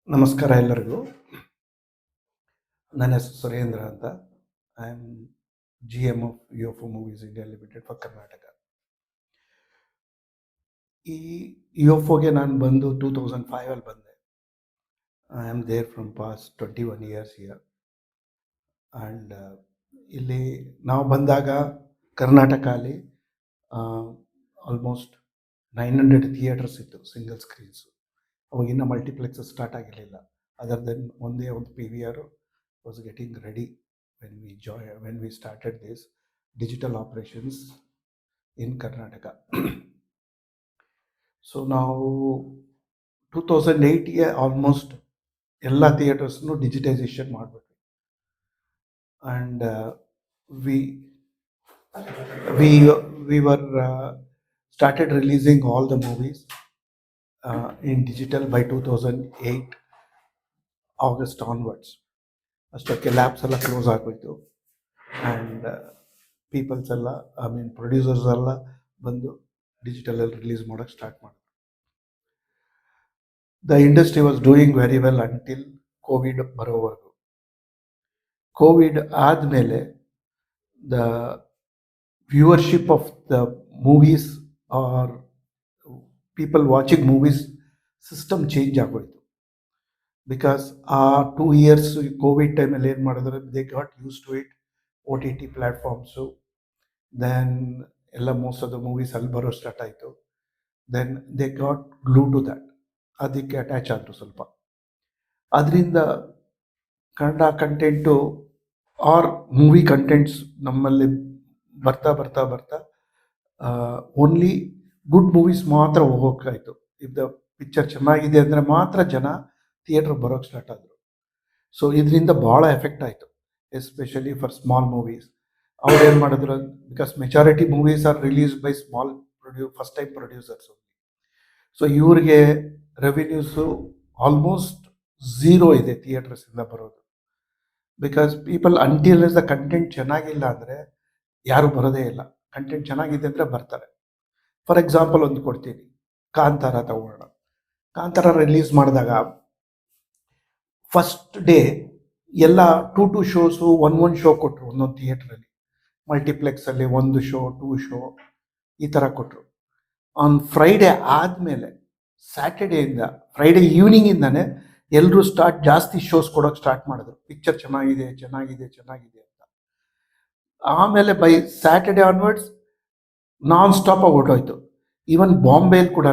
ನಮಸ್ಕಾರ ಎಲ್ಲರಿಗೂ. ನನ್ನ ಹೆಸರು ಸುರೇಂದ್ರ ಅಂತ. I am GM of UFO movies India limited for Karnataka. ಈ UFOಗೆ ನಾನು ಬಂದು 2005 ಬಂದೆ. I am there from past 21 years here. And ಇಲ್ಲಿ ನಾವು ಬಂದಾಗ ಕರ್ನಾಟಕ ಅಲ್ಲಿ ಆಲ್ಮೋಸ್ಟ್ 900 ಥಿಯೇಟರ್ಸ್ ಇತ್ತು, ಸಿಂಗಲ್ ಸ್ಕ್ರೀನ್ಸು. ಅವಾಗಿನ್ನ ಮಲ್ಟಿಪ್ಲೆಕ್ಸ್ ಸ್ಟಾರ್ಟ್ ಆಗಿರಲಿಲ್ಲ. ಅದರ್ ದೆನ್ ಒಂದೇ ಒಂದು PVR was getting ready when we started this digital operations in Karnataka. So now 2008ಗೆ ಆಲ್ಮೋಸ್ಟ್ ಎಲ್ಲ ಥಿಯೇಟರ್ಸ್ನು ಡಿಜಿಟೈಸೇಷನ್ ಮಾಡಿಬಿಟ್ವಿ. And we were started releasing all the movies in digital by 2008 August onwards. ಅಷ್ಟಕ್ಕೆ labs ಎಲ್ಲ close ಆಗೋಯ್ತು. And peoples ಎಲ್ಲ producers ಎಲ್ಲ ಬಂದು ಡಿಜಿಟಲಲ್ಲಿ ರಿಲೀಸ್ ಮಾಡೋಕ್ಕೆ ಸ್ಟಾರ್ಟ್ ಮಾಡಿದ್ರು. The industry was doing very well until Covid ಬರೋವರೆಗೂ. ಕೋವಿಡ್ ಆದಮೇಲೆ the viewership of the movies or people watching movies system change ಆಗೋಯ್ತು. ಬಿಕಾಸ್ ಆ 2 years ಕೋವಿಡ್ ಟೈಮಲ್ಲಿ ಏನು ಮಾಡಿದ್ರೆ, they got use to it. OTT platforms, then ಎಲ್ಲ most of the movies ಅಲ್ಲಿ ಬರೋ ಸ್ಟಾರ್ಟ್ ಆಯಿತು. Then they got glue to that, ಅದಕ್ಕೆ ಅಟ್ಯಾಚ್ ಆದರು ಸ್ವಲ್ಪ. ಅದರಿಂದ Kannada content or movie contents ನಮ್ಮಲ್ಲಿ ಬರ್ತಾ ಬರ್ತಾ ಬರ್ತಾ ಓನ್ಲಿ ಗುಡ್ ಮೂವೀಸ್ ಮಾತ್ರ ಹೋಗೋಕ್ಕಾಯಿತು. ಇಫ್ ದ ಪಿಕ್ಚರ್ ಚೆನ್ನಾಗಿದೆ ಅಂದರೆ ಮಾತ್ರ ಜನ ಥಿಯೇಟ್ರಿಗೆ ಬರೋಕ್ಕೆ ಸ್ಟಾರ್ಟ್ ಆದರು. ಸೊ ಇದರಿಂದ ಭಾಳ ಎಫೆಕ್ಟ್ ಆಯಿತು, ಎಸ್ಪೆಷಲಿ ಫಾರ್ ಸ್ಮಾಲ್ ಮೂವೀಸ್. ಅವ್ರು ಏನು ಮಾಡಿದ್ರು, because majority movies are release by small first time producers. So ಇವ್ರಿಗೆ ರೆವಿನ್ಯೂಸು ಆಲ್ಮೋಸ್ಟ್ ಝೀರೋ ಇದೆ ಥಿಯೇಟರ್ಸಿಂದ ಬರೋದು. Because people until the content ಚೆನ್ನಾಗಿಲ್ಲ ಅಂದರೆ ಯಾರು ಬರೋದೇ ಇಲ್ಲ. ಕಂಟೆಂಟ್ ಚೆನ್ನಾಗಿದೆ ಅಂದರೆ ಬರ್ತಾರೆ. ಫಾರ್ ಎಕ್ಸಾಂಪಲ್ ಒಂದು ಕೊಡ್ತೀನಿ, ಕಾಂತಾರ ತಗೊಳ್ಳೋಣ. ಕಾಂತಾರ ರಿಲೀಸ್ ಮಾಡಿದಾಗ ಫಸ್ಟ್ ಡೇ ಎಲ್ಲ 2 ಶೋಸು ಒನ್ ಶೋ ಕೊಟ್ಟರು ಒಂದೊಂದು ಥಿಯೇಟ್ರಲ್ಲಿ. ಮಲ್ಟಿಪ್ಲೆಕ್ಸಲ್ಲಿ 1 ಶೋ 2 ಶೋ ಈ ಥರ ಕೊಟ್ಟರು. ಆನ್ ಫ್ರೈಡೇ ಆದಮೇಲೆ ಸ್ಯಾಟರ್ಡೇಯಿಂದ ಫ್ರೈಡೇ ಈವ್ನಿಂಗಿಂದನೇ ಎಲ್ಲರೂ ಜಾಸ್ತಿ ಶೋಸ್ ಕೊಡೋಕ್ಕೆ ಸ್ಟಾರ್ಟ್ ಮಾಡಿದ್ರು. ಪಿಕ್ಚರ್ ಚೆನ್ನಾಗಿದೆ ಚೆನ್ನಾಗಿದೆ ಚೆನ್ನಾಗಿದೆ ಅಂತ. ಆಮೇಲೆ by Saturday onwards non stop ಆಗಿ ಹೊರಟೋಯ್ತು. ಈವನ್ ಬಾಂಬೆಯಲ್ಲಿ ಕೂಡ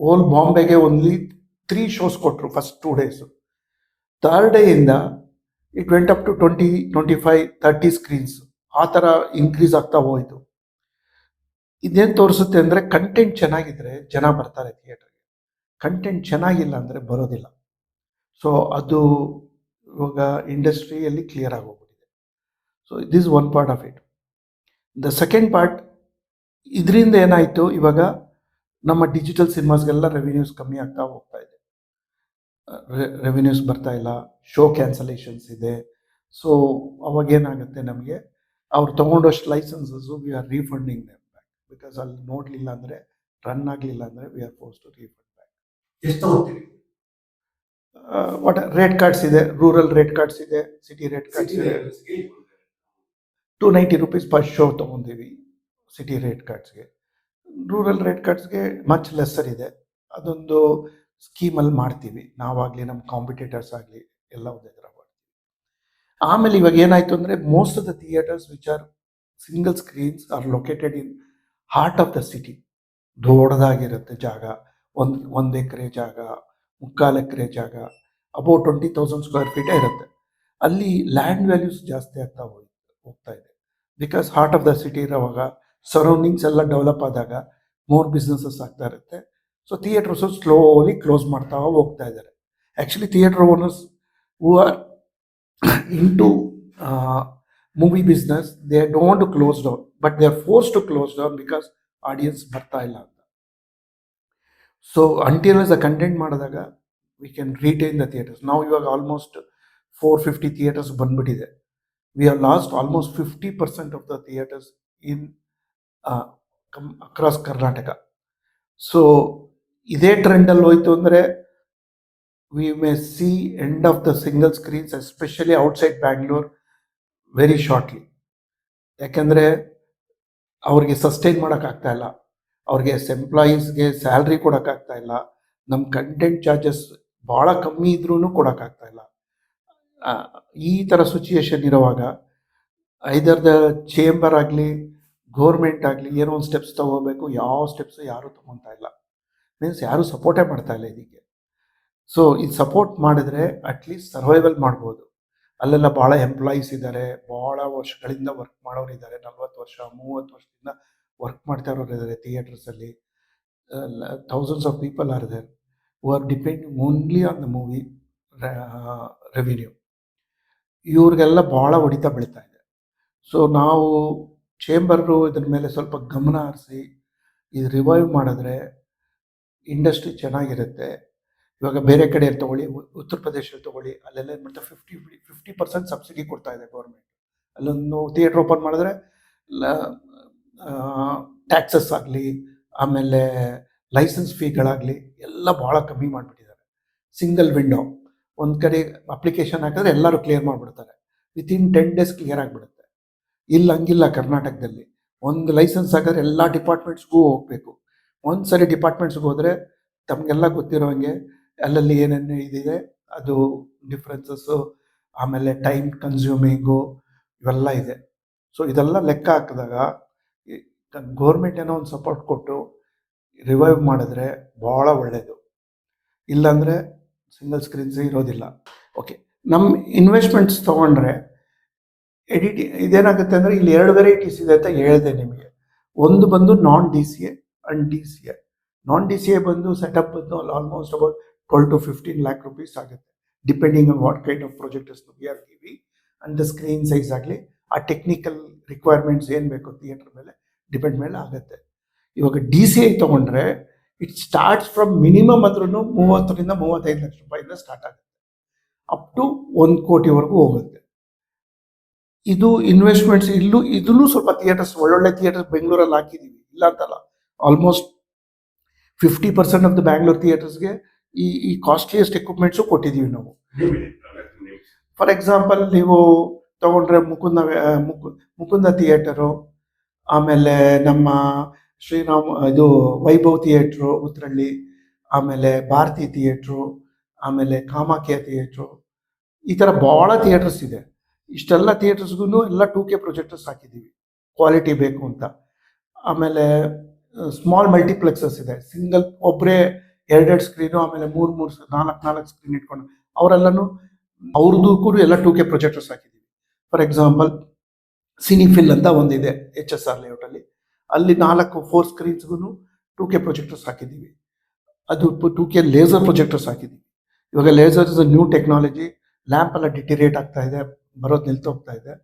ಓಲ್ ಬಾಂಬೆಗೆ ಓನ್ಲಿ 3 ಶೋಸ್ ಕೊಟ್ಟರು ಫಸ್ಟ್ 2 ಡೇಸು. ಥರ್ಡ್ ಡೇಯಿಂದ it went up to 20, 25, 30 screens. ಆ ಥರ ಇನ್ಕ್ರೀಸ್ ಆಗ್ತಾ ಹೋಯಿತು. ಇದೇನು ತೋರಿಸುತ್ತೆ ಅಂದರೆ, ಕಂಟೆಂಟ್ ಚೆನ್ನಾಗಿದ್ದರೆ ಜನ ಬರ್ತಾರೆ ಥಿಯೇಟರ್ಗೆ, ಕಂಟೆಂಟ್ ಚೆನ್ನಾಗಿಲ್ಲ ಅಂದರೆ ಬರೋದಿಲ್ಲ. ಸೊ ಅದು ಇವಾಗ ಇಂಡಸ್ಟ್ರಿಯಲ್ಲಿ ಕ್ಲಿಯರ್ ಆಗೋಗ್ಬಿಟ್ಟಿದೆ. So this one part of it. The second part, ಇದರಿಂದ ಏನಾಯಿತು, ಇವಾಗ ನಮ್ಮ ಡಿಜಿಟಲ್ ಸಿನಿಮಾಸ್ಗೆಲ್ಲ ರೆವಿನ್ಯೂಸ್ ಕಮ್ಮಿ ಆಗ್ತಾ ಹೋಗ್ತಾ ಇದೆ. ರೆವಿನ್ಯೂಸ್ ಬರ್ತಾ ಇಲ್ಲ, ಶೋ ಕ್ಯಾನ್ಸಲೇಷನ್ಸ್ ಇದೆ. ಸೊ ಅವಾಗೇನಾಗುತ್ತೆ, ನಮಗೆ ಅವ್ರು ತೊಗೊಂಡಷ್ಟು licenses we are refunding them back. Because ಅಲ್ಲಿ ನೋಡಲಿಲ್ಲ ಅಂದರೆ, ರನ್ ಆಗಲಿಲ್ಲ ಅಂದರೆ we are force to refund back. ಎಷ್ಟು ತಗೋತೀರಿ? ವಾಟ್ ರೇಟ್ ಕಾರ್ಡ್ಸ್ ಇದೆ, ರೂರಲ್ ರೇಟ್ ಕಾರ್ಡ್ಸ್ ಇದೆ, ಸಿಟಿ ರೇಟ್ ಕಾರ್ಡ್ಸ್ ಇದೆ. 290 rupees ಪರ್ ಶೋ ತೊಗೊಂತೀವಿ ಸಿಟಿ ರೇಟ್ ಕಾರ್ಡ್ಸ್ಗೆ. ರೂರಲ್ ರೇಟ್ ಕಾರ್ಡ್ಸ್ಗೆ ಮಚ್ ಲೆಸ್ಸರ್ ಇದೆ. ಅದೊಂದು ಸ್ಕೀಮಲ್ಲಿ ಮಾಡ್ತೀವಿ ನಾವಾಗಲಿ, ನಮ್ಮ ಕಾಂಪಿಟೇಟರ್ಸ್ ಆಗಲಿ, ಎಲ್ಲ ಒಂದೇ ಥರ ಮಾಡ್ತೀವಿ. ಆಮೇಲೆ ಇವಾಗ ಏನಾಯಿತು ಅಂದರೆ, most of the theatres which are single screens are located in heart of the city. ದೊಡ್ಡದಾಗಿರುತ್ತೆ ಜಾಗ, 1 ಎಕರೆ ಜಾಗ, 3/4 ಎಕರೆ ಜಾಗ, ಅಬೌಟ್ 20,000 ಸ್ಕ್ವೇರ್ ಫೀಟೇ ಇರುತ್ತೆ. ಅಲ್ಲಿ ಲ್ಯಾಂಡ್ ವ್ಯಾಲ್ಯೂಸ್ ಜಾಸ್ತಿ ಆಗ್ತಾ ಹೋಗ್ತಾ ಇದೆ. Because heart of the city ಇರೋವಾಗ ಸರೌಂಡಿಂಗ್ಸ್ ಎಲ್ಲ ಡೆವಲಪ್ ಆದಾಗ ಮೋರ್ ಬಿಸ್ನೆಸಸ್ ಆಗ್ತಾ ಇರುತ್ತೆ. ಸೊ ಥಿಯೇಟರ್ಸು ಸ್ಲೋಲಿ ಕ್ಲೋಸ್ ಮಾಡ್ತಾ ಹೋಗ್ತಾ ಇದ್ದಾರೆ. Actually theatre owners who are into movie business, they don't close down, but they are force to close down because audience ಬರ್ತಾ ಇಲ್ಲ ಅಂತ. ಸೊ ಅಂಟಿಲ್ ದ ಕಂಟೆಂಟ್ ಮಾಡಿದಾಗ we can retain the theatres. ನಾವು ಇವಾಗ almost 450 theatres ಬಂದ್ಬಿಟ್ಟಿದೆ. We have lost almost 50% of the theatres in across Karnataka. So ಇದೇ ಟ್ರೆಂಡಲ್ಲಿ ಹೋಯ್ತು ಅಂದರೆ we may see end of the single screens, especially outside Bangalore, very shortly. ಯಾಕೆಂದರೆ ಅವ್ರಿಗೆ sustain ಮಾಡೋಕ್ಕಾಗ್ತಾ ಇಲ್ಲ, ಅವ್ರಿಗೆ ಎಂಪ್ಲಾಯೀಸ್ಗೆ ಸ್ಯಾಲ್ರಿ ಕೊಡೋಕ್ಕಾಗ್ತಾ ಇಲ್ಲ, ನಮ್ಮ ಕಂಟೆಂಟ್ ಚಾರ್ಜಸ್ ಭಾಳ ಕಮ್ಮಿ ಇದ್ರೂ ಕೊಡೋಕ್ಕಾಗ್ತಾ ಇಲ್ಲ. ಈ ಥರ ಸಿಚುಯೇಷನ್ ಇರುವಾಗ ಐದರ್ ದ ಚೇಂಬರ್ ಆಗಲಿ ಗೌರ್ಮೆಂಟ್ ಆಗಲಿ ಏನೋ ಒಂದು ಸ್ಟೆಪ್ಸ್ ತೊಗೋಬೇಕು. ಯಾವ ಸ್ಟೆಪ್ಸು ಯಾರೂ ತೊಗೊತಾ ಇಲ್ಲ, ಮೀನ್ಸ್ ಯಾರೂ ಸಪೋರ್ಟೇ ಮಾಡ್ತಾ ಇಲ್ಲ ಇದಕ್ಕೆ. ಸೊ ಇದು ಸಪೋರ್ಟ್ ಮಾಡಿದ್ರೆ ಅಟ್ಲೀಸ್ಟ್ ಸರ್ವೈವಲ್ ಮಾಡ್ಬೋದು. ಅಲ್ಲೆಲ್ಲ ಭಾಳ ಎಂಪ್ಲಾಯೀಸ್ ಇದ್ದಾರೆ, ಭಾಳ ವರ್ಷಗಳಿಂದ ವರ್ಕ್ ಮಾಡೋರು ಇದ್ದಾರೆ, 40 ವರ್ಷ 30 ವರ್ಷದಿಂದ ವರ್ಕ್ ಮಾಡ್ತಾ ಇರೋರು ಇದ್ದಾರೆ ಥಿಯೇಟರ್ಸಲ್ಲಿ. Thousands of people are there who are depending only on the movie revenue. ಇವ್ರಿಗೆಲ್ಲ ಭಾಳ ಹೊಡಿತ ಬೀಳ್ತಾ ಇದೆ. ಸೊ ನಾವು ಚೇಂಬರು ಇದ್ರ ಮೇಲೆ ಸ್ವಲ್ಪ ಗಮನ ಹರಿಸಿ ಇದು ರಿವೈವ್ ಮಾಡಿದ್ರೆ ಇಂಡಸ್ಟ್ರಿ ಚೆನ್ನಾಗಿರುತ್ತೆ. ಇವಾಗ ಬೇರೆ ಕಡೆ ತೊಗೊಳ್ಳಿ, ಉತ್ತರ ಪ್ರದೇಶದಲ್ಲಿ ತೊಗೊಳ್ಳಿ, ಅಲ್ಲೆಲ್ಲ ಏನು ಮಾಡ್ತಾರೆ, 50% ಸಬ್ಸಿಡಿ ಕೊಡ್ತಾ ಇದೆ ಗೌರ್ಮೆಂಟ್. ಅಲ್ಲೊಂದು ಥಿಯೇಟ್ರ್ ಓಪನ್ ಮಾಡಿದ್ರೆ ಟ್ಯಾಕ್ಸಸ್ ಆಗಲಿ, ಆಮೇಲೆ ಲೈಸೆನ್ಸ್ ಫೀಗಳಾಗಲಿ ಎಲ್ಲ ಭಾಳ ಕಮ್ಮಿ ಮಾಡಿಬಿಟ್ಟಿದ್ದಾರೆ. ಸಿಂಗಲ್ ವಿಂಡೋ, ಒಂದು ಕಡೆ ಅಪ್ಲಿಕೇಶನ್ ಹಾಕಿದ್ರೆ ಎಲ್ಲರೂ ಕ್ಲಿಯರ್ ಮಾಡಿಬಿಡ್ತಾರೆ, ವಿತಿನ್ 10 days ಕ್ಲಿಯರ್ ಆಗಿಬಿಡುತ್ತೆ. ಇಲ್ಲಿ ಹಂಗಿಲ್ಲ ಕರ್ನಾಟಕದಲ್ಲಿ. ಒಂದು ಲೈಸೆನ್ಸ್ ಹಾಕಿದ್ರೆ ಎಲ್ಲ ಡಿಪಾರ್ಟ್ಮೆಂಟ್ಸ್ಗೂ ಹೋಗಬೇಕು. ಒಂದು ಸರಿ ಡಿಪಾರ್ಟ್ಮೆಂಟ್ಸ್ಗೆ ಹೋದರೆ ತಮಗೆಲ್ಲ ಗೊತ್ತಿರೋ ಹಾಗೆ ಅಲ್ಲಲ್ಲಿ ಏನೇನು ಇದಿದೆ ಅದು ಡಿಫ್ರೆನ್ಸಸ್ಸು, ಆಮೇಲೆ ಟೈಮ್ ಕನ್ಸ್ಯೂಮಿಂಗು ಇವೆಲ್ಲ ಇದೆ. ಸೊ ಇದೆಲ್ಲ ಲೆಕ್ಕ ಹಾಕಿದಾಗ ಗೌರ್ಮೆಂಟ್ ಏನೋ ಒಂದು ಸಪೋರ್ಟ್ ಕೊಟ್ಟು ರಿವೈವ್ ಮಾಡಿದ್ರೆ ಭಾಳ ಒಳ್ಳೆಯದು. ಇಲ್ಲಾಂದರೆ ಸಿಂಗಲ್ ಸ್ಕ್ರೀನ್ಸೇ ಇರೋದಿಲ್ಲ. ಓಕೆ, ನಮ್ಮ ಇನ್ವೆಸ್ಟ್ಮೆಂಟ್ಸ್ ತೊಗೊಂಡ್ರೆ ಇದೇನಾಗುತ್ತೆ ಅಂದರೆ ಇಲ್ಲಿ 2 ವೆರೈಟೀಸ್ ಇದೆ ಅಂತ ಹೇಳಿದೆ ನಿಮಗೆ. ಒಂದು ಬಂದು ನಾನ್ DCA and DCA. Non DCA ಬಂದು ಸೆಟಪ್ ಬಂದು almost about 12 to 15 lakh rupees ಆಗುತ್ತೆ, depending on what kind of projectors we are giving and the screen size ಆಗಲಿ, ಆ ಟೆಕ್ನಿಕಲ್ ರಿಕ್ವೈರ್ಮೆಂಟ್ಸ್ ಏನು ಬೇಕು ಥಿಯೇಟರ್ ಮೇಲೆ ಡಿಪೆಂಡ್ ಮೇಲೆ ಆಗುತ್ತೆ. ಇವಾಗ DCA ತೊಗೊಂಡ್ರೆ ಇಟ್ ಸ್ಟಾರ್ಟ್ಸ್ ಫ್ರಮ್ ಮಿನಿಮಮ್ ಅಂದ್ರೂ 30 ರಿಂದ 35 ಲಕ್ಷ ರೂಪಾಯಿಂದ ಸ್ಟಾರ್ಟ್ ಆಗುತ್ತೆ, ಅಪ್ ಟು 1 ಕೋಟಿವರೆಗೂ ಹೋಗುತ್ತೆ. ಇದು ಇನ್ವೆಸ್ಟ್ಮೆಂಟ್ಸ್. ಇದೂ ಸ್ವಲ್ಪ ಥಿಯೇಟರ್ಸ್, ಒಳ್ಳೊಳ್ಳೆ ಥಿಯೇಟರ್ಸ್ ಬೆಂಗಳೂರಲ್ಲಿ ಹಾಕಿದ್ದೀವಿ, ಇಲ್ಲ ಅಂತಲ್ಲ. ಆಲ್ಮೋಸ್ಟ್ 50% ಆಫ್ ದ ಬ್ಯಾಂಗ್ಳೂರ್ ಥಿಯೇಟರ್ಸ್ಗೆ ಈ ಕಾಸ್ಟ್ಲಿಯೆಸ್ಟ್ ಎಕ್ವಿಪ್ಮೆಂಟ್ಸು ಕೊಟ್ಟಿದ್ದೀವಿ ನಾವು. ಫಾರ್ ಎಕ್ಸಾಂಪಲ್ ನೀವು ತೊಗೊಂಡ್ರೆ ಮುಕುಂದ ಥಿಯೇಟರು, ಆಮೇಲೆ ನಮ್ಮ ಇದು ವೈಭವ್ ಥಿಯೇಟ್ರು ಉತ್ತರಳ್ಳಿ, ಆಮೇಲೆ ಭಾರತಿ ಥಿಯೇಟ್ರು, ಆಮೇಲೆ ಕಾಮಾಖ್ಯ ಥಿಯೇಟ್ರು, ಈ ಥರ ಭಾಳ ಥಿಯೇಟರ್ಸ್ ಇದೆ. ಇಷ್ಟೆಲ್ಲ ಥಿಯೇಟರ್ಸ್ಗೂ ಎಲ್ಲ 2K ಪ್ರೊಜೆಕ್ಟರ್ಸ್ ಹಾಕಿದ್ದೀವಿ, ಕ್ವಾಲಿಟಿ ಬೇಕು ಅಂತ. ಆಮೇಲೆ ಸ್ಮಾಲ್ ಮಲ್ಟಿಪ್ಲೆಕ್ಸಸ್ ಇದೆ, ಸಿಂಗಲ್ ಒಬ್ಬರೇ 2 ಸ್ಕ್ರೀನು, ಆಮೇಲೆ 3-4 ಸ್ಕ್ರೀನ್ ಇಟ್ಕೊಂಡು ಅವರೆಲ್ಲನೂ ಅವ್ರದ್ದು ಎಲ್ಲ 2K ಪ್ರೊಜೆಕ್ಟರ್ಸ್ ಹಾಕಿದ್ದೀವಿ. ಫಾರ್ ಎಕ್ಸಾಂಪಲ್ ಸಿನಿಫಿಲ್ ಅಂತ ಒಂದಿದೆ HSR ಲೇಔಟಲ್ಲಿ, ಅಲ್ಲಿ 4 ಸ್ಕ್ರೀನ್ಸ್ಗೂ 2K ಪ್ರೊಜೆಕ್ಟರ್ಸ್ ಹಾಕಿದ್ದೀವಿ. ಅದು 2K ಲೇಸರ್ ಪ್ರೊಜೆಕ್ಟರ್ಸ್ ಹಾಕಿದ್ದೀವಿ. ಇವಾಗ laser is a new technology. Lamp ಎಲ್ಲ ಡಿಟಿರೇಟ್ ಆಗ್ತಾ ಇದೆ, ಬರೋದು ನಿಲ್ತೋಗ್ತಾ ಇದೆ.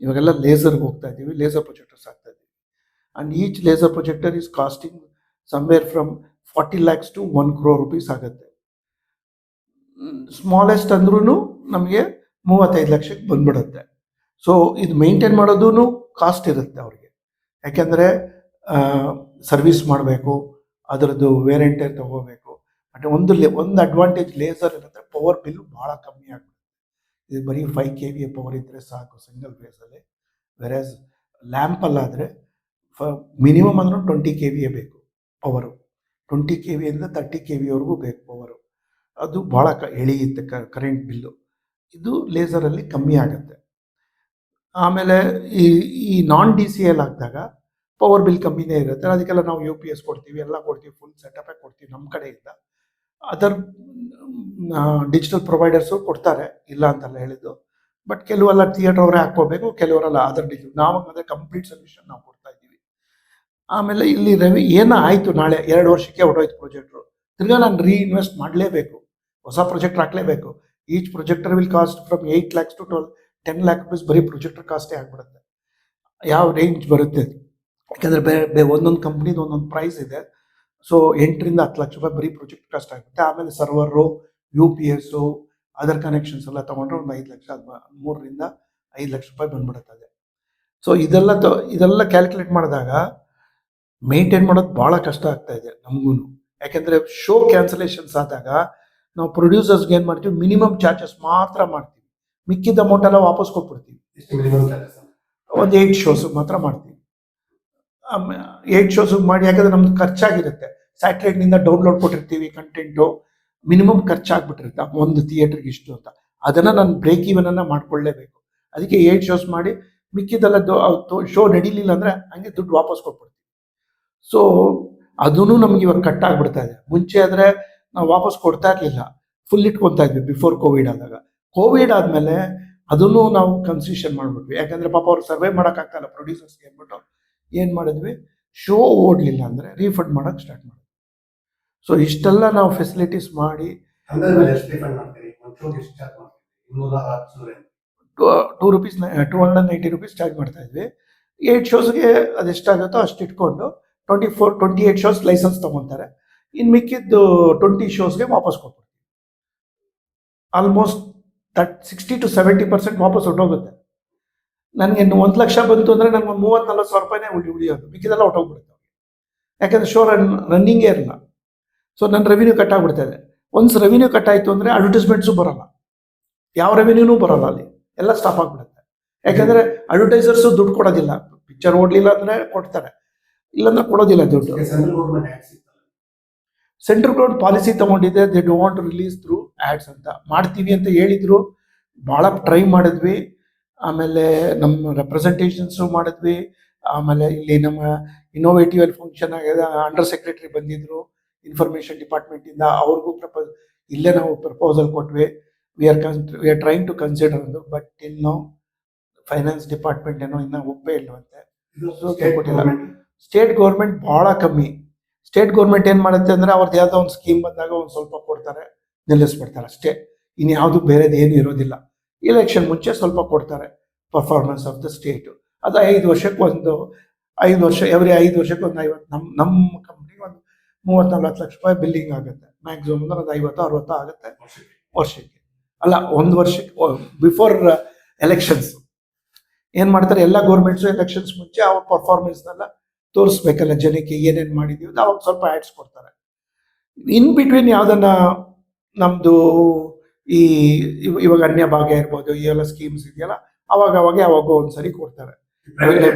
ಇವಾಗೆಲ್ಲ ಲೇಸರ್ಗೆ ಹೋಗ್ತಾ ಇದ್ದೀವಿ, ಲೇಸರ್ ಪ್ರೊಜೆಕ್ಟರ್ಸ್ ಹಾಕ್ತಾ ಇದ್ದೀವಿ. And each laser projector is costing somewhere from 40 lakhs to 1 crore rupees ಆಗುತ್ತೆ. ಸ್ಮಾಲೆಸ್ಟ್ ಅಂದ್ರೂ ನಮಗೆ 35 ಲಕ್ಷಕ್ಕೆ ಬಂದ್ಬಿಡುತ್ತೆ. ಸೊ ಇದು ಮೇಂಟೈನ್ ಮಾಡೋದೂ ಕಾಸ್ಟ್ ಇರುತ್ತೆ ಅವ್ರಿಗೆ, ಯಾಕೆಂದರೆ ಸರ್ವಿಸ್ ಮಾಡಬೇಕು, ಅದರದ್ದು ವೇರಿಯಂಟೇ ತೊಗೋಬೇಕು. ಬಟ್ ಒಂದು ಅಡ್ವಾಂಟೇಜ್ ಲೇಸರ್ ಇರುತ್ತೆ, ಪವರ್ ಬಿಲ್ಲು ಭಾಳ ಕಮ್ಮಿ ಆಗುತ್ತೆ. ಇದು ಬರೀ 5 KVA ಪವರ್ ಇದ್ದರೆ ಸಾಕು ಸಿಂಗಲ್ ಫೇಸಲ್ಲಿ. ವೆರಾಸ್ ಲ್ಯಾಂಪಲ್ಲಾದರೆ ಮಿನಿಮಮ್ ಅಂದ್ರೂ 20 KVA ಬೇಕು ಪವರು. 20 KVA ಇಂದ 30 KVAವರೆಗೂ ಬೇಕು ಪವರು. ಅದು ಭಾಳ ಎಳೆಯುತ್ತೆ ಕರೆಂಟ್ ಬಿಲ್ಲು. ಇದು ಲೇಸರಲ್ಲಿ ಕಮ್ಮಿ ಆಗುತ್ತೆ. ಆಮೇಲೆ ಈ ನಾನ್ DCA ಹಾಕಿದಾಗ ಪವರ್ ಬಿಲ್ ಕಮ್ಮಿನೇ ಇರುತ್ತೆ. ಅದಕ್ಕೆಲ್ಲ ನಾವು UPS ಕೊಡ್ತೀವಿ, ಎಲ್ಲ ಕೊಡ್ತೀವಿ, ಫುಲ್ ಸೆಟಪೇ ಕೊಡ್ತೀವಿ ನಮ್ಮ ಕಡೆಯಿಂದ. ಅದರ್ ಡಿಜಿಟಲ್ ಪ್ರೊವೈಡರ್ಸು ಕೊಡ್ತಾರೆ, ಇಲ್ಲ ಅಂತಲ್ಲ ಹೇಳಿದ್ದು. ಬಟ್ ಕೆಲವೆಲ್ಲ ಥಿಯೇಟರ್ ಅವರೇ ಹಾಕ್ಕೋಬೇಕು, ಕೆಲವರೆಲ್ಲ ಅದರ್ ನಾವು ಅದೇ ಕಂಪ್ಲೀಟ್ ಸೊಲ್ಯೂಷನ್ ನಾವು ಕೊಡ್ತಾ ಇದ್ದೀವಿ. ಆಮೇಲೆ ಇಲ್ಲಿ ಏನೋ ಆಯಿತು, ನಾಳೆ 2 ವರ್ಷಕ್ಕೆ ಹೊರಟೋಯ್ತು ಪ್ರೊಜೆಕ್ಟ್ರು, ತಿರ್ಗಾ ನಾನು ರೀಇನ್ವೆಸ್ಟ್ ಮಾಡಲೇಬೇಕು, ಹೊಸ ಪ್ರೊಜೆಕ್ಟರ್ ಹಾಕಲೇಬೇಕು. Each projector will cost from 8 lakhs to 10 lakh rupees ಬರೀ ಪ್ರೊಜೆಕ್ಟರ್ ಕಾಸ್ಟೇ ಆಗಿಬಿಡುತ್ತೆ. ಯಾವ ರೇಂಜ್ ಬರುತ್ತೆ, ಯಾಕೆಂದರೆ ಒಂದೊಂದು ಕಂಪ್ನಿದು ಒಂದೊಂದು ಪ್ರೈಸ್ ಇದೆ. ಸೊ 8 ರಿಂದ 10 ಲಕ್ಷ ರೂಪಾಯಿ ಬರೀ ಪ್ರೊಜೆಕ್ಟ್ ಕಾಸ್ಟ್ ಆಗುತ್ತೆ. ಆಮೇಲೆ ಸರ್ವರು, UPS, ಅದರ್ ಕನೆಕ್ಷನ್ಸ್ ಎಲ್ಲ ತೊಗೊಂಡ್ರೆ ಒಂದು 5 ಲಕ್ಷ, 3 ರಿಂದ 5 ಲಕ್ಷ ರೂಪಾಯಿ ಬಂದ್ಬಿಡುತ್ತದೆ. ಸೊ ಇದೆಲ್ಲ ಕ್ಯಾಲ್ಕುಲೇಟ್ ಮಾಡಿದಾಗ ಮೇಂಟೈನ್ ಮಾಡೋದು ಭಾಳ ಕಷ್ಟ ಆಗ್ತಾ ಇದೆ ನಮಗೂ. ಯಾಕೆಂದರೆ ಶೋ ಕ್ಯಾನ್ಸಲೇಷನ್ಸ್ ಆದಾಗ ನಾವು ಪ್ರೊಡ್ಯೂಸರ್ಸ್ಗೆ ಏನು ಮಾಡ್ತೀವಿ, ಮಿನಿಮಮ್ ಚಾರ್ಜಸ್ ಮಾತ್ರ ಮಾಡ್ತೀವಿ, ಮಿಕ್ಕಿದ ಅಮೌಂಟ್ ಎಲ್ಲ ವಾಪಸ್ ಕೊಟ್ಬಿಡ್ತೀವಿ. ಒಂದು 8 ಶೋಸ್ ಮಾತ್ರ ಮಾಡ್ತೀವಿ. 8 ಶೋಸ್ ಮಾಡಿ, ಯಾಕಂದ್ರೆ ನಮ್ದು ಖರ್ಚಾಗಿರುತ್ತೆ. ಸ್ಯಾಟಲೈಟ್ನಿಂದ ಡೌನ್ಲೋಡ್ ಕೊಟ್ಟಿರ್ತೀವಿ ಕಂಟೆಂಟು, ಮಿನಿಮಮ್ ಖರ್ಚಾಗ್ಬಿಟ್ಟಿರುತ್ತೆ ಒಂದು ಥಿಯೇಟ್ರಿಗೆ ಇಷ್ಟು ಅಂತ. ಅದನ್ನು ನಾನು ಬ್ರೇಕ್ ಈವನನ್ನು ಮಾಡ್ಕೊಳ್ಳೇಬೇಕು. ಅದಕ್ಕೆ 8 ಶೋಸ್ ಮಾಡಿ ಮಿಕ್ಕಿದೆಲ್ಲ ಶೋ ನಡೀಲಿಲ್ಲ ಅಂದರೆ ಹಂಗೆ ದುಡ್ಡು ವಾಪಸ್ ಕೊಟ್ಬಿಡ್ತೀವಿ. ಸೊ ಅದೂ ನಮ್ಗೆ ಇವಾಗ ಕಟ್ ಆಗ್ಬಿಡ್ತಾ ಇದೆ. ಮುಂಚೆ ಆದರೆ ನಾವು ವಾಪಸ್ ಕೊಡ್ತಾ ಇರಲಿಲ್ಲ, ಫುಲ್ ಇಟ್ಕೊತಾ ಇದ್ವಿ ಬಿಫೋರ್ ಕೋವಿಡ್ ಆದಾಗ. ಕೋವಿಡ್ ಆದಮೇಲೆ ಅದನ್ನು ನಾವು ಕನ್ಸಿಷನ್ ಮಾಡಿಬಿಟ್ವಿ. ಯಾಕಂದರೆ ಪಾಪ ಅವ್ರು ಸರ್ವೇ ಮಾಡೋಕ್ಕಾಗ್ತಾಯಿಲ್ಲ ಪ್ರೊಡ್ಯೂಸರ್ಸ್ಗೆ ಅಂದ್ಬಿಟ್ಟು ಏನು ಮಾಡಿದ್ವಿ, ಶೋ ಓಡಲಿಲ್ಲ ಅಂದರೆ ರೀಫಂಡ್ ಮಾಡೋಕ್ಕೆ ಸ್ಟಾರ್ಟ್ ಮಾಡಿದ್ವಿ. ಸೊ ಇಷ್ಟೆಲ್ಲ ನಾವು ಫೆಸಿಲಿಟೀಸ್ ಮಾಡಿ ₹290 ಚಾರ್ಜ್ ಮಾಡ್ತಾ ಇದ್ವಿ. 8 ಶೋಸ್ಗೆ ಅದೆಷ್ಟಾಗುತ್ತೋ ಅಷ್ಟು ಇಟ್ಕೊಂಡು 28 ಶೋಸ್ ಲೈಸೆನ್ಸ್ ತೊಗೊತಾರೆ. ಇನ್ನು ಮಿಕ್ಕಿದ್ದು 20 ಶೋಸ್ಗೆ ವಾಪಸ್ ಕೊಟ್ಬಿಡ್ತೀವಿ. ಆಲ್ಮೋಸ್ಟ್ 60 to 70% ವಾಪಸ್ ಹೊಟ್ಟೋಗುತ್ತೆ. ನನಗೆ 1 ಲಕ್ಷ ಬಂತು ಅಂದರೆ ನನಗೆ 30-40 ಸಾವಿರ ರೂಪಾಯಿನೇ ಉಳಿಯೋದು, ಮಿಕ್ಕಿದೆಲ್ಲ ಹೊಟ್ಟೋಗ್ಬಿಡುತ್ತೆ. ಯಾಕಂದರೆ ಶೋ ರನ್ನಿಂಗೇ ಇರಲ್ಲ. ಸೊ ನನ್ನ ರೆವಿನ್ಯೂ ಕಟ್ ಆಗಿಬಿಡ್ತಾಯಿದೆ. ಒನ್ಸ್ ರೆವಿನ್ಯೂ ಕಟ್ ಆಯಿತು ಅಂದರೆ ಅಡ್ವರ್ಟೈಸ್ಮೆಂಟ್ಸು ಬರೋಲ್ಲ, ಯಾವ ರೆವಿನ್ಯೂನೂ ಬರೋಲ್ಲ, ಅಲ್ಲಿ ಎಲ್ಲ ಸ್ಟಾಪ್ ಆಗಿಬಿಡುತ್ತೆ. ಯಾಕಂದರೆ ಅಡ್ವರ್ಟೈಸರ್ಸು ದುಡ್ಡು ಕೊಡೋದಿಲ್ಲ. ಪಿಕ್ಚರ್ ಓಡಲಿಲ್ಲ ಅಂದರೆ ಕೊಡ್ತಾರೆ, ಇಲ್ಲಾಂದ್ರೆ ಕೊಡೋದಿಲ್ಲ ದುಡ್ಡು. ಸೆಂಟ್ರಲ್ ಗೌರ್ಮೆಂಟ್ ಪಾಲಿಸಿ ತಗೊಂಡಿದೆ, they don't want to release through ads ಅಂತ. ಮಾಡ್ತೀವಿ ಅಂತ ಹೇಳಿದ್ರು, ಭಾಳ ಟ್ರೈ ಮಾಡಿದ್ವಿ. ಆಮೇಲೆ ನಮ್ಮ ರೆಪ್ರೆಸೆಂಟೇಷನ್ಸು ಮಾಡಿದ್ವಿ. ಆಮೇಲೆ ಇಲ್ಲಿ ನಮ್ಮ ಇನ್ನೋವೇಟಿವ್ ಅಲ್ಲಿ ಫಂಕ್ಷನ್ ಆಗಿದೆ, ಅಂಡರ್ ಸೆಕ್ರೆಟರಿ ಬಂದಿದ್ರು ಇನ್ಫಾರ್ಮೇಷನ್ ಡಿಪಾರ್ಟ್ಮೆಂಟಿಂದ, ಅವ್ರಿಗೂ ಇಲ್ಲೇ ನಾವು ಪ್ರಪೋಸಲ್ ಕೊಟ್ವಿ. We are trying to consider ಅಂದು, ಬಟ್ ಇನ್ನು ಫೈನಾನ್ಸ್ ಡಿಪಾರ್ಟ್ಮೆಂಟ್ ಏನೋ ಇನ್ನೂ ಒಪ್ಪೇ ಇಲ್ಲವಂತೆ. ಸ್ಟೇಟ್ ಗೌರ್ಮೆಂಟ್ ಭಾಳ ಕಮ್ಮಿ. ಸ್ಟೇಟ್ ಗೌರ್ಮೆಂಟ್ ಏನು ಮಾಡುತ್ತೆ ಅಂದರೆ ಅವ್ರದ್ದು ಯಾವುದೋ ಒಂದು ಸ್ಕೀಮ್ ಬಂದಾಗ ಒಂದು ಸ್ವಲ್ಪ ಕೊಡ್ತಾರೆ, ನಿಲ್ಲಿಸ್ಬಿಡ್ತಾರೆ ಅಷ್ಟೇ. ಇನ್ಯಾವುದು ಬೇರೆದು ಏನು ಇರೋದಿಲ್ಲ. ಇಲೆಕ್ಷನ್ ಮುಂಚೆ ಸ್ವಲ್ಪ ಕೊಡ್ತಾರೆ ಪರ್ಫಾರ್ಮೆನ್ಸ್ ಆಫ್ ದ ಸ್ಟೇಟು. ಅದು 5 ವರ್ಷಕ್ಕೆ ಒಂದು 5 ವರ್ಷ, ಎವ್ರಿ 5 ವರ್ಷಕ್ಕೆ ಒಂದು 50, ನಮ್ಮ ಕಂಪ್ನಿಗೆ ಒಂದು 30-40 ಲಕ್ಷ ರೂಪಾಯಿ ಬಿಲ್ಲಿಂಗ್ ಆಗುತ್ತೆ. ಮ್ಯಾಕ್ಸಿಮಮ್ ಅಂದ್ರೆ ಒಂದು 50-60 ಆಗುತ್ತೆ ವರ್ಷಕ್ಕೆ. ಅಲ್ಲ, ಒಂದು ವರ್ಷಕ್ಕೆ ಬಿಫೋರ್ ಎಲೆಕ್ಷನ್ಸ್ ಏನು ಮಾಡ್ತಾರೆ, ಎಲ್ಲ ಗೌರ್ಮೆಂಟ್ಸು ಎಲೆಕ್ಷನ್ಸ್ ಮುಂಚೆ ಅವ್ರ ಪರ್ಫಾರ್ಮೆನ್ಸ್ನೆಲ್ಲ ತೋರಿಸ್ಬೇಕಲ್ಲ ಜನಕ್ಕೆ, ಏನೇನು ಮಾಡಿದ್ದೀವಿ ಅವಾಗ ಸ್ವಲ್ಪ ಆ್ಯಡ್ಸ್ ಕೊಡ್ತಾರೆ. ಇನ್ ಬಿಟ್ವೀನ್ ಯಾವುದನ್ನ ನಮ್ಮದು ಈ ಇವಾಗ ಅನ್ಯ ಭಾಗ್ಯ ಇರ್ಬೋದು, ಈ ಎಲ್ಲ ಸ್ಕೀಮ್ಸ್ ಇದೆಯಲ್ಲ, ಅವಾಗ ಯಾವಾಗೋ ಒಂದ್ಸರಿ ಕೊಡ್ತಾರೆ.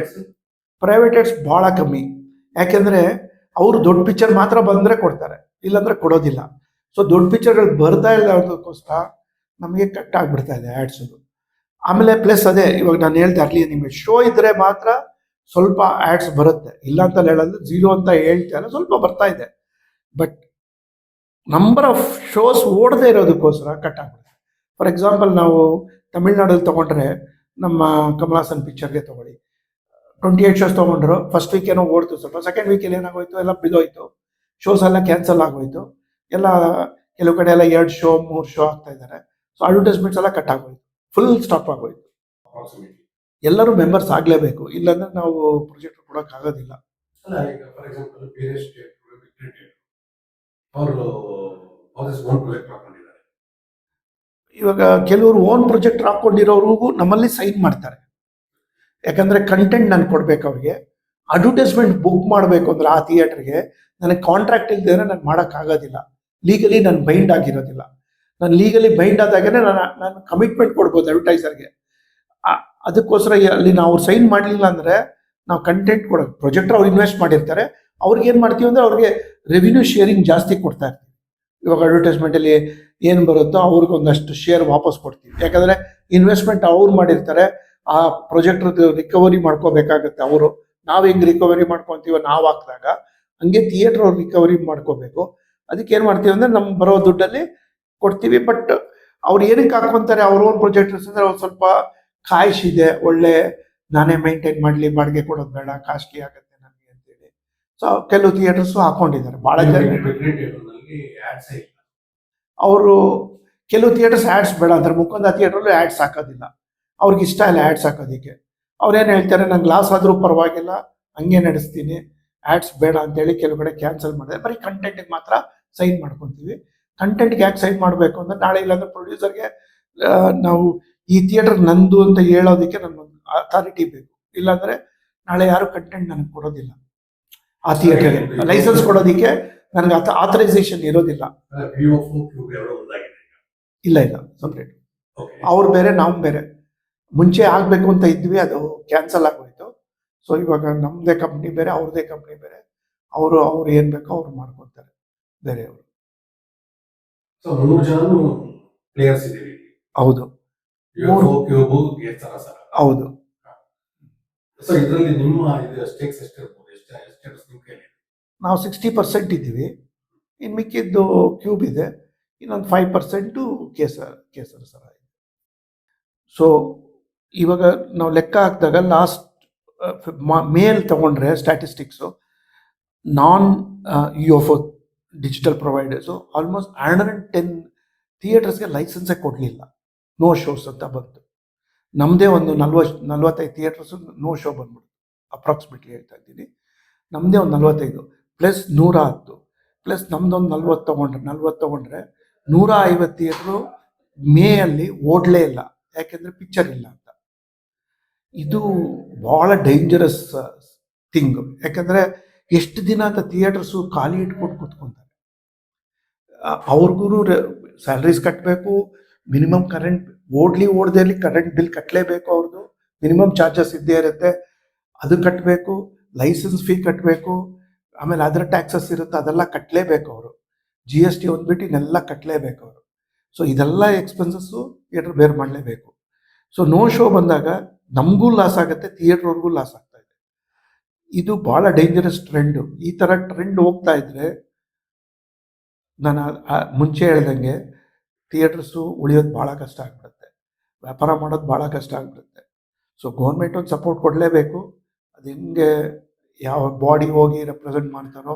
ಪ್ರೈವೇಟರ್ಸ್ ಭಾಳ ಕಮ್ಮಿ. ಯಾಕೆಂದರೆ ಅವರು ದೊಡ್ಡ ಪಿಕ್ಚರ್ ಮಾತ್ರ ಬಂದರೆ ಕೊಡ್ತಾರೆ, ಇಲ್ಲಾಂದ್ರೆ ಕೊಡೋದಿಲ್ಲ. ಸೊ ದೊಡ್ಡ ಪಿಕ್ಚರ್ಗಳು ಬರ್ತಾ ಇಲ್ಲ ಅನ್ನೋದಕ್ಕೋಸ್ಕರ ನಮಗೆ ಕಟ್ ಆಗಿಬಿಡ್ತಾ ಇದೆ ಆ್ಯಡ್ಸು. ಆಮೇಲೆ ಪ್ಲಸ್ ಅದೇ ಇವಾಗ ನಾನು ಹೇಳ್ತಾ ಇರಲಿ, ನಿಮಗೆ ಶೋ ಇದ್ದರೆ ಮಾತ್ರ ಸ್ವಲ್ಪ ಆ್ಯಡ್ಸ್ ಬರುತ್ತೆ, ಇಲ್ಲ ಅಂತ ಹೇಳೋದು ಝೀರೋ ಅಂತ ಹೇಳ್ತಾರೆ, ಸ್ವಲ್ಪ ಬರ್ತಾ ಇದೆ. ಬಟ್ ನಂಬರ್ ಆಫ್ ಶೋಸ್ ಓಡದೇ ಇರೋದಕ್ಕೋಸ್ಕರ ಕಟ್ ಆಗ್ಬಿಡುತ್ತೆ. ಫಾರ್ ಎಕ್ಸಾಂಪಲ್, ನಾವು ತಮಿಳ್ನಾಡಲ್ಲಿ ತೊಗೊಂಡ್ರೆ ನಮ್ಮ ಕಮಲ್ ಹಾಸನ್ ಪಿಕ್ಚರ್ಗೆ ತೊಗೊಳ್ಳಿ, 28 ಶೋಸ್ ತೊಗೊಂಡ್ರು. ಫಸ್ಟ್ ವೀಕ್ ಏನೋ ಓಡ್ತು ಸ್ವಲ್ಪ, ಸೆಕೆಂಡ್ ವೀಕಲ್ಲಿ ಏನಾಗೋಯ್ತು, ಎಲ್ಲ ಬಿದ್ದೋಯ್ತು, ಶೋಸ್ ಎಲ್ಲ ಕ್ಯಾನ್ಸಲ್ ಆಗೋಯ್ತು. ಎಲ್ಲ ಕೆಲವು ಕಡೆ ಎಲ್ಲ 2 ಶೋ 3 ಶೋ ಆಗ್ತಾ ಇದ್ದಾರೆ. ಸೊ ಅಡ್ವರ್ಟೈಸ್ಮೆಂಟ್ಸ್ ಎಲ್ಲ ಕಟ್ ಆಗೋಯ್ತು, ಫುಲ್ ಸ್ಟಾಪ್ ಆಗೋಯ್ತು. ಎಲ್ಲರೂ ಮೆಂಬರ್ಸ್ ಆಗಲೇಬೇಕು, ಇಲ್ಲಾಂದ್ರೆ ನಾವು ಪ್ರೊಜೆಕ್ಟ್ ಕೊಡೋಕ್ಕಾಗೋದಿಲ್ಲ. ಇವಾಗ ಕೆಲವರು ಓನ್ ಪ್ರೊಜೆಕ್ಟ್ ಹಾಕೊಂಡಿರೋರಿಗೂ ನಮ್ಮಲ್ಲಿ ಸೈನ್ ಮಾಡ್ತಾರೆ. ಯಾಕಂದರೆ ಕಂಟೆಂಟ್ ನಾನು ಕೊಡ್ಬೇಕು ಅವ್ರಿಗೆ. ಅಡ್ವರ್ಟೈಸ್ಮೆಂಟ್ ಬುಕ್ ಮಾಡಬೇಕು ಅಂದ್ರೆ ಆ ಥಿಯೇಟ್ರಿಗೆ ನನಗೆ ಕಾಂಟ್ರಾಕ್ಟ್ ಇಲ್ಲದೆ ನಾನು ಮಾಡೋಕ್ಕಾಗೋದಿಲ್ಲ, ಲೀಗಲಿ ನಾನು ಬೈಂಡ್ ಆಗಿರೋದಿಲ್ಲ. ನಾನು ಲೀಗಲಿ ಬೈಂಡ್ ಆದಾಗೇ ನಾನು ಕಮಿಟ್ಮೆಂಟ್ ಕೊಡ್ಬೋದು ಅಡ್ವರ್ಟೈಸರ್ಗೆ. ಅದಕ್ಕೋಸ್ಕರ ಅಲ್ಲಿ ನಾವು ಸೈನ್ ಮಾಡಲಿಲ್ಲ ಅಂದರೆ ನಾವು ಕಂಟೆಂಟ್ ಕೊಡೋದು, ಪ್ರೊಜೆಕ್ಟರ್ ಅವ್ರು ಇನ್ವೆಸ್ಟ್ ಮಾಡಿರ್ತಾರೆ, ಅವ್ರಿಗೆ ಏನು ಮಾಡ್ತೀವಿ ಅಂದರೆ ಅವ್ರಿಗೆ ರೆವಿನ್ಯೂ ಶೇರಿಂಗ್ ಜಾಸ್ತಿ ಕೊಡ್ತಾ ಇರ್ತೀವಿ. ಇವಾಗ ಅಡ್ವರ್ಟೈಸ್ಮೆಂಟಲ್ಲಿ ಏನು ಬರುತ್ತೋ ಅವ್ರಿಗೆ ಒಂದಷ್ಟು ಶೇರ್ ವಾಪಸ್ ಕೊಡ್ತೀವಿ. ಯಾಕಂದರೆ ಇನ್ವೆಸ್ಟ್ಮೆಂಟ್ ಅವ್ರು ಮಾಡಿರ್ತಾರೆ, ಆ ಪ್ರೊಜೆಕ್ಟ್ರದ್ದು ರಿಕವರಿ ಮಾಡ್ಕೋಬೇಕಾಗತ್ತೆ ಅವರು. ನಾವು ಹೆಂಗೆ ರಿಕವರಿ ಮಾಡ್ಕೊತೀವೋ ನಾವು ಹಾಕಿದಾಗ, ಹಂಗೆ ಥಿಯೇಟ್ರ್ ಅವ್ರು ರಿಕವರಿ ಮಾಡ್ಕೋಬೇಕು. ಅದಕ್ಕೆ ಏನು ಮಾಡ್ತೀವಿ ಅಂದರೆ ನಮ್ಮ ಬರೋ ದುಡ್ಡಲ್ಲಿ ಕೊಡ್ತೀವಿ. ಬಟ್ ಅವ್ರು ಏನಕ್ಕೆ ಹಾಕ್ಕೊಂತಾರೆ, ಅವ್ರ ಓನ್ ಪ್ರೊಜೆಕ್ಟರ್ಸ್ ಅಂದರೆ ಅವ್ರು ಸ್ವಲ್ಪ ಕಾಯಿಸಿದೆ, ಒಳ್ಳೆ ನಾನೇ ಮೈಂಟೈನ್ ಮಾಡಲಿ, ಬಾಡಿಗೆ ಕೊಡೋದು ಬೇಡ, ಕಾಸ್ಟ್ಲಿ ಆಗುತ್ತೆ ನನಗೆ ಅಂತೇಳಿ. ಸೊ ಕೆಲವು ಥಿಯೇಟರ್ಸು ಹಾಕೊಂಡಿದ್ದಾರೆ ಭಾಳ ಜನ. ಅವರು ಕೆಲವು ಥಿಯೇಟರ್ಸ್ ಆ್ಯಡ್ಸ್ ಬೇಡ ಅಂತಾರೆ, ಮುಖಂದ ಥಿಯೇಟ್ರಲ್ಲೂ ಆ್ಯಡ್ಸ್ ಹಾಕೋದಿಲ್ಲ, ಅವ್ರಿಗೆ ಇಷ್ಟ ಇಲ್ಲ ಆ್ಯಡ್ಸ್ ಹಾಕೋದಕ್ಕೆ. ಅವ್ರೇನು ಹೇಳ್ತಾರೆ, ನಂಗೆ ಲಾಸ್ ಆದರೂ ಪರವಾಗಿಲ್ಲ, ಹಂಗೆ ನಡೆಸ್ತೀನಿ, ಆ್ಯಡ್ಸ್ ಬೇಡ ಅಂತೇಳಿ ಕೆಲವು ಕಡೆ ಕ್ಯಾನ್ಸಲ್ ಮಾಡಿದೆ. ಬರೀ ಕಂಟೆಂಟಿಗೆ ಮಾತ್ರ ಸೈನ್ ಮಾಡ್ಕೊತೀವಿ. ಕಂಟೆಂಟ್ಗೆ ಯಾಕೆ ಸೈನ್ ಮಾಡಬೇಕು ಅಂದರೆ, ನಾಳೆ ಇಲ್ಲಾಂದ್ರೆ ಪ್ರೊಡ್ಯೂಸರ್ಗೆ ನಾವು ಈ ಥಿಯೇಟರ್ ನಂದು ಅಂತ ಹೇಳೋದಕ್ಕೆ ನನ್ನೊಂದು ಅಥಾರಿಟಿ ಬೇಕು. ಇಲ್ಲಾಂದರೆ ನಾಳೆ ಯಾರು ಕಂಟೆಂಟ್ ನನಗೆ ಕೊಡೋದಿಲ್ಲ. ಆ ಥಿಯೇಟರ್ಗೆ ಲೈಸೆನ್ಸ್ ಕೊಡೋದಕ್ಕೆ ನನಗೆ ಆಥರೈಸೇಷನ್ ಇರೋದಿಲ್ಲ. ಇಲ್ಲ ಸಪ್ರೇಟ್. ಅವ್ರು ಬೇರೆ ನಾವು ಬೇರೆ. ಮುಂಚೆ ಆಗಬೇಕು ಅಂತ ಇದ್ವಿ, ಅದು ಕ್ಯಾನ್ಸಲ್ ಆಗೋಯ್ತು. ಸೊ ಇವಾಗ ನಮ್ಮದೇ ಕಂಪ್ನಿ ಬೇರೆ, ಅವ್ರದ್ದೇ ಕಂಪ್ನಿ ಬೇರೆ. ಅವ್ರು ಏನು ಬೇಕೋ ಅವ್ರು ಮಾಡ್ಕೊತಾರೆ ಬೇರೆಯವರು. ಸೊ 300 ಜನ ಪ್ಲೇಯರ್ಸ್ ಇದ್ದೀವಿ. ಹೌದು, ಹೌದು. ಸೊ ಇದರಲ್ಲಿ ನಿಮ್ಮ ಸ್ಟೇಕ್ಸ್ ಎಷ್ಟಿರ್ಬೋದು? ನಾವು 60% ಇದ್ದೀವಿ. ಇನ್ನು ಮಿಕ್ಕಿದ್ದು ಕ್ಯೂಬ್ ಇದೆ. ಇನ್ನೊಂದು 5% ಕೇಸರ್ ಸರ ಇದೆ. ಸೊ ಇವಾಗ ನಾವು ಲೆಕ್ಕ ಹಾಕಿದಾಗ ಲಾಸ್ಟ್ ಮೇಲ್ ತಗೊಂಡ್ರೆ ಸ್ಟ್ಯಾಟಿಸ್ಟಿಕ್ಸು, ನಾನ್ UFO ಡಿಜಿಟಲ್ ಪ್ರೊವೈಡರ್ಸು ಆಲ್ಮೋಸ್ಟ್ 110 ಥಿಯೇಟರ್ಸ್ಗೆ ಲೈಸೆನ್ಸೇ ಕೊಡಲಿಲ್ಲ. ನೋ ಶೋಸ್ ಅಂತ ಬಂತು. ನಮ್ಮದೇ ಒಂದು 45 ಥಿಯೇಟರ್ಸು ನೋ ಶೋ ಬಂದ್ಬಿಡ್ತು. ಅಪ್ರಾಕ್ಸಿಮೇಟ್ಲಿ ಹೇಳ್ತಾ ಇದ್ದೀನಿ. ನಮ್ಮದೇ ಒಂದು 45 ಪ್ಲಸ್ 110 ಪ್ಲಸ್ ನಮ್ಮದೊಂದು 40 ತಗೊಂಡ್ರೆ 150 ಥಿಯೇಟ್ರು ಮೇಯಲ್ಲಿ ಓಡಲೇ ಇಲ್ಲ. ಯಾಕೆಂದರೆ ಪಿಕ್ಚರ್ ಇಲ್ಲ ಅಂತ. ಇದು ಭಾಳ ಡೇಂಜರಸ್ ಥಿಂಗ್. ಯಾಕಂದರೆ ಎಷ್ಟು ದಿನ ಅಂತ ಥಿಯೇಟರ್ಸು ಖಾಲಿ ಇಟ್ಕೊಂಡು ಕೂತ್ಕೊಂತಾರೆ. ಅವ್ರಿಗೂ ಸ್ಯಾಲ್ರೀಸ್ ಕಟ್ಟಬೇಕು, ಮಿನಿಮಮ್ ಕರೆಂಟ್ ಓಡದೇ ಇರಲಿ ಕರೆಂಟ್ ಬಿಲ್ ಕಟ್ಟಲೇಬೇಕು. ಅವ್ರದ್ದು ಮಿನಿಮಮ್ ಚಾರ್ಜಸ್ ಇದ್ದೇ ಇರುತ್ತೆ, ಅದು ಕಟ್ಟಬೇಕು. ಲೈಸೆನ್ಸ್ ಫೀ ಕಟ್ಟಬೇಕು, ಆಮೇಲೆ ಅದರ್ ಟ್ಯಾಕ್ಸಸ್ ಇರುತ್ತೆ, ಅದೆಲ್ಲ ಕಟ್ಟಲೇಬೇಕು ಅವರು. GST ಒಂದ್ಬಿಟ್ಟು ಇನ್ನೆಲ್ಲ ಕಟ್ಟಲೇಬೇಕು ಅವರು. ಸೊ ಇದೆಲ್ಲ ಎಕ್ಸ್ಪೆನ್ಸಸ್ಸು ಥಿಯೇಟ್ರ್ ಬೇರ್ ಮಾಡಲೇಬೇಕು. ಸೊ ನೋ ಶೋ ಬಂದಾಗ ನಮಗೂ ಲಾಸ್ ಆಗುತ್ತೆ, ಥಿಯೇಟ್ರವ್ರಿಗೂ ಲಾಸ್ ಆಗ್ತಾ ಇದೆ. ಇದು ಭಾಳ ಡೇಂಜರಸ್ ಟ್ರೆಂಡು. ಈ ಥರ ಟ್ರೆಂಡ್ ಹೋಗ್ತಾ ಇದ್ರೆ ನಾನು ಮುಂಚೆ ಹೇಳ್ದಂಗೆ ಥಿಯೇಟರ್ಸು ಉಳಿಯೋದು ಭಾಳ ಕಷ್ಟ ಆಗ್ಬಿಡುತ್ತೆ, ವ್ಯಾಪಾರ ಮಾಡೋದು ಭಾಳ ಕಷ್ಟ ಆಗ್ಬಿಡುತ್ತೆ. ಸೊ ಗೌರ್ಮೆಂಟ್ ಒಂದು ಸಪೋರ್ಟ್ ಕೊಡಲೇಬೇಕು. ಅದು ಹೆಂಗೆ ಯಾವ ಬಾಡಿ ಹೋಗಿ ರೆಪ್ರೆಸೆಂಟ್ ಮಾಡ್ತಾರೋ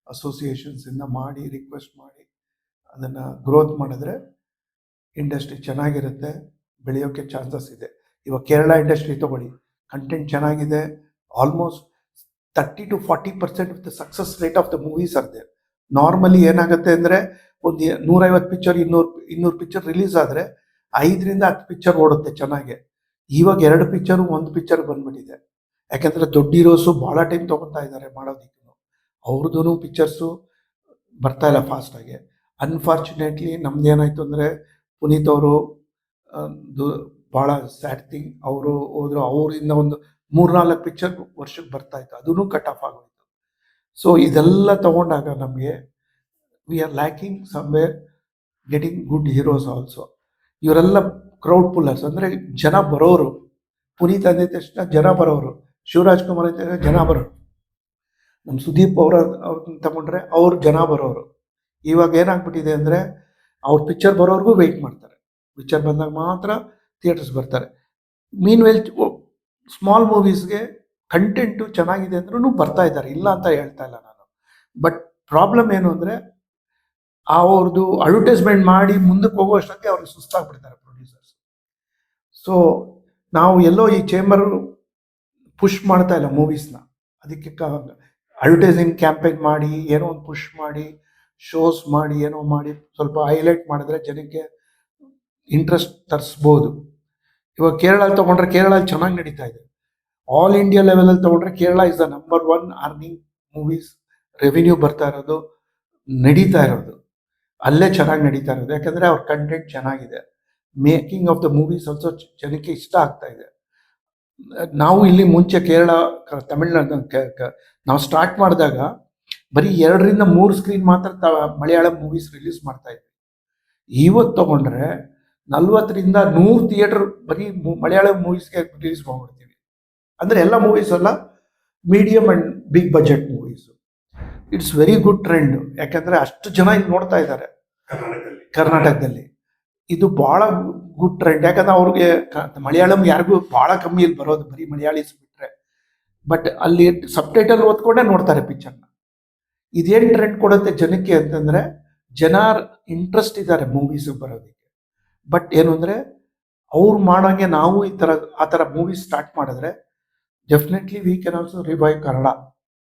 ಅಸೋಸಿಯೇಷನ್ಸಿಂದ ಮಾಡಿ ರಿಕ್ವೆಸ್ಟ್ ಮಾಡಿ ಅದನ್ನು ಗ್ರೋತ್ ಮಾಡಿದ್ರೆ ಇಂಡಸ್ಟ್ರಿ ಚೆನ್ನಾಗಿರುತ್ತೆ, ಬೆಳೆಯೋಕ್ಕೆ ಚಾನ್ಸಸ್ ಇದೆ. ಇವಾಗ ಕೇರಳ ಇಂಡಸ್ಟ್ರಿ ತಗೊಳ್ಳಿ, ಕಂಟೆಂಟ್ ಚೆನ್ನಾಗಿದೆ. Almost 30 to 40% of the success rate of the movies are there. Normally ಏನಾಗುತ್ತೆ ಅಂದರೆ ಒಂದು 150 ಪಿಕ್ಚರ್ 200 ಪಿಕ್ಚರ್ ರಿಲೀಸ್ ಆದರೆ 5ರಿಂದ 10 ಪಿಕ್ಚರ್ ಓಡುತ್ತೆ ಚೆನ್ನಾಗೆ. ಇವಾಗ 2 ಪಿಕ್ಚರು 1 ಪಿಕ್ಚರ್ ಬಂದ್ಬಿಟ್ಟಿದೆ. ಯಾಕೆಂದರೆ ದೊಡ್ಡ ಹೀರೋಸು ಭಾಳ ಟೈಮ್ ತೊಗೊತಾ ಇದ್ದಾರೆ ಮಾಡೋದಕ್ಕೆ. ಅವ್ರದ್ದು ಪಿಕ್ಚರ್ಸು ಬರ್ತಾ ಇಲ್ಲ ಫಾಸ್ಟಾಗಿ. ಅನ್ಫಾರ್ಚುನೇಟ್ಲಿ ನಮ್ದೇನಾಯಿತು ಅಂದರೆ ಪುನೀತ್ ಅವರು ಭಾಳ ಸ್ಯಾಡ್ ಥಿಂಗ್, ಅವರು ಹೋದ್ರು. ಅವರಿಂದ ಒಂದು 3-4 ಪಿಕ್ಚರ್ ವರ್ಷಕ್ಕೆ ಬರ್ತಾಯಿತ್ತು, ಅದೂ ಕಟ್ ಆಫ್ ಆಗೋಯಿತು. ಸೊ ಇದೆಲ್ಲ ತಗೊಂಡಾಗ ನಮಗೆ we are lacking somewhere getting good heroes also. ಇವರೆಲ್ಲ ಕ್ರೌಡ್ ಪುಲ್ಲರ್ಸ್, ಅಂದರೆ ಜನ ಬರೋರು. ಪುನೀತ್ ಅಂದಿದ ತಕ್ಷಣ ಜನ ಬರೋರು, ಶಿವರಾಜ್ ಕುಮಾರ್ ಅಂದ ಜನ ಬರೋರು, ನಮ್ಮ ಸುದೀಪ್ ಅವ್ರನ್ನ ತಗೊಂಡ್ರೆ ಅವ್ರು ಜನ ಬರೋರು. ಇವಾಗ ಏನಾಗ್ಬಿಟ್ಟಿದೆ ಅಂದರೆ ಅವ್ರ ಪಿಕ್ಚರ್ ಬರೋರ್ಗೂ ವೆಯ್ಟ್ ಮಾಡ್ತಾರೆ. ಪಿಕ್ಚರ್ ಬಂದಾಗ ಮಾತ್ರ ಥಿಯೇಟರ್ಸ್ ಬರ್ತಾರೆ. ಮೀನ್ ವೆಲ್ ಸ್ಮಾಲ್ ಮೂವೀಸ್ಗೆ ಕಂಟೆಂಟು ಚೆನ್ನಾಗಿದೆ ಅಂದ್ರೂ ಬರ್ತಾ ಇದ್ದಾರೆ, ಇಲ್ಲ ಅಂತ ಹೇಳ್ತಾ ಇಲ್ಲ ನಾನು. ಬಟ್ ಪ್ರಾಬ್ಲಮ್ ಏನು ಅಂದರೆ ಅವ್ರದ್ದು ಅಡ್ವರ್ಟೈಸ್ಮೆಂಟ್ ಮಾಡಿ ಮುಂದಕ್ಕೆ ಹೋಗೋಷ್ಟಕ್ಕೆ ಅವ್ರಿಗೆ ಸುಸ್ತಾಗ್ಬಿಡ್ತಾರೆ ಪ್ರೊಡ್ಯೂಸರ್ಸ್. ಸೊ ನಾವು ಎಲ್ಲೋ ಈ ಚೇಂಬರು ಪುಷ್ ಮಾಡ್ತಾ ಇಲ್ಲ ಮೂವೀಸ್ನ. ಅದಕ್ಕೆ ಅಡ್ವರ್ಟೈಸಿಂಗ್ ಕ್ಯಾಂಪೇನ್ ಮಾಡಿ ಏನೋ ಒಂದು ಪುಷ್ ಮಾಡಿ ಶೋಸ್ ಮಾಡಿ ಏನೋ ಮಾಡಿ ಸ್ವಲ್ಪ ಹೈಲೈಟ್ ಮಾಡಿದ್ರೆ ಜನಕ್ಕೆ ಇಂಟ್ರೆಸ್ಟ್ ತರಿಸ್ಬೋದು. ಇವಾಗ ಕೇರಳ ತೊಗೊಂಡ್ರೆ ಕೇರಳಲ್ಲಿ ಚೆನ್ನಾಗಿ ನಡೀತಾ ಇದೆ. ಆಲ್ ಇಂಡಿಯಾ ಲೆವೆಲಲ್ಲಿ ತೊಗೊಂಡ್ರೆ Kerala is the number 1 earning movies. Revenue ಬರ್ತಾ ಇರೋದು, ನಡೀತಾ ಇರೋದು ಅಲ್ಲೇ ಚೆನ್ನಾಗಿ ನಡೀತಾ ಇರೋದು. ಯಾಕಂದರೆ ಅವ್ರ ಕಂಟೆಂಟ್ ಚೆನ್ನಾಗಿದೆ, making of the movies also ಜನಕ್ಕೆ ಇಷ್ಟ ಆಗ್ತಾ ಇದೆ. ನಾವು ಇಲ್ಲಿ ಮುಂಚೆ ಕೇರಳ ತಮಿಳ್ನಾಡು ನಾವು ಸ್ಟಾರ್ಟ್ ಮಾಡಿದಾಗ ಬರೀ 2ರಿಂದ 3 ಸ್ಕ್ರೀನ್ ಮಾತ್ರ ಮಲಯಾಳಂ ಮೂವೀಸ್ ರಿಲೀಸ್ ಮಾಡ್ತಾ ಇದ್ವಿ. ಇವತ್ತು ತೊಗೊಂಡ್ರೆ 40ರಿಂದ 100 ಥಿಯೇಟರ್ ಬರೀ ಮಲಯಾಳಂ ಮೂವೀಸ್ಗೆ ರಿಲೀಸ್ ಮಾಡ್ಬಿಡ್ತೀವಿ. ಅಂದರೆ ಎಲ್ಲ ಮೂವೀಸ್ ಅಲ್ಲ, medium and big budget movies. It's very good trend. ಯಾಕಂದರೆ ಅಷ್ಟು ಜನ ಇಲ್ಲಿ ನೋಡ್ತಾ ಇದ್ದಾರೆ ಕರ್ನಾಟಕದಲ್ಲಿ. ಇದು ಭಾಳ ಗುಡ್ ಟ್ರೆಂಡ್. ಯಾಕಂದರೆ ಅವ್ರಿಗೆ ಮಲಯಾಳಂ ಯಾರಿಗೂ ಭಾಳ ಕಮ್ಮಿ ಇಲ್ಲಿ ಬರೋದು, ಬರೀ ಮಲಯಾಳೀಸ್ ಬಿಟ್ಟರೆ. ಬಟ್ ಅಲ್ಲಿ ಸಬ್ಟೈಟಲ್ ಓದ್ಕೊಂಡೇ ನೋಡ್ತಾರೆ ಪಿಕ್ಚರ್ನ. ಇದೇನು ಟ್ರೆಂಡ್ ಕೊಡುತ್ತೆ ಜನಕ್ಕೆ ಅಂತಂದರೆ, ಜನ ಇಂಟ್ರೆಸ್ಟ್ ಇದ್ದಾರೆ ಮೂವೀಸಿಗೆ ಬರೋದಕ್ಕೆ. ಬಟ್ ಏನು ಅಂದರೆ ಅವ್ರು ಮಾಡೋಂಗೆ ನಾವು ಆ ಥರ ಮೂವೀಸ್ ಸ್ಟಾರ್ಟ್ ಮಾಡಿದ್ರೆ definitely we can also revive Kannada.